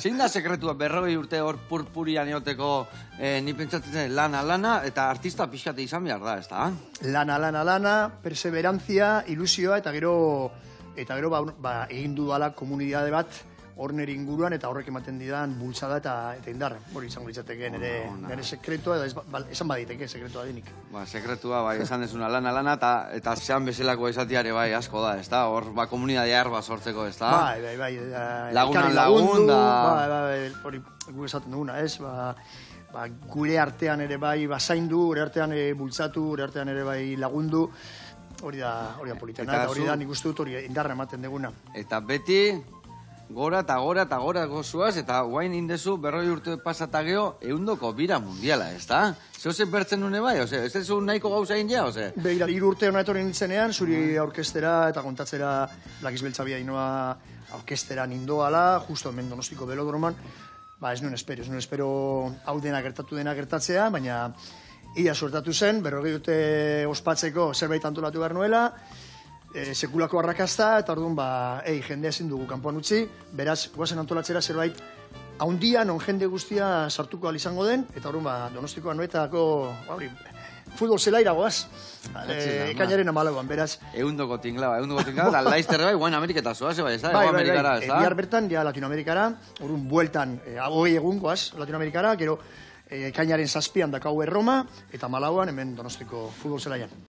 Zein da sekretua 40 urte hor purpurian eoteko ni pentsatzen lana, eta artista pixkate izan behar da, ez da? Lana, perseverantzia, ilusioa, eta gero egin dudala komunidade bat hor nire inguruan, eta horrek ematen didan bultzada eta indar. Hori izango litzateke nire sekretua, esan baditeke sekretua denik. Sekretua, esan dezuna lana, eta zean bezalako esatiare asko da, ez da? Hor, komunidadea erba sortzeko, ez da? Bai. Lagun da. Hori gu esaten duguna, ez? Gure artean ere bai zaindu, gure artean bultzatu, gure artean ere bai lagundu. Hori da politena, eta hori da nik uste dut hori indarra ematen deguna. Eta beti gora gozuaz, eta guain indezu 40 urte pasata geho 100ko bira mundiala, ez da? Zeuzen bertzen nune bai, ez zu nahiko gauza egin ja, oze? Begira, 3 urte hona etorri nintzenean, zuri aurkestera eta kontatzera Blakiz Beltzabia inoa aurkestera nindoala, justo hemen Donostiko Belodroman, ez nuen espero hau dena gertatzea, baina ia sortatu zen, 40 urte ospatzeko zerbait antolatu behar nuela, sekulako arrakazta, eta orduan, jendea ezin dugu kanpoan utzi, beraz, guazen antolatzera zerbait, haundia, non jende guztia sartuko izango den, eta orduan, Donostiko Anoetako, futbol zelaira goaz, ekainaren 14an, beraz. 100ko tinglaba, eta laizterre guain Ameriketa zoaz, ez da? Bai, bihar bertan, ja Latinoamerikara, orduan, bueltan, 20 egun goaz, Latinoamerikara, gero, ekainaren 7an dakau Erroma, eta 14an hemen Donostiko futbol zelaian.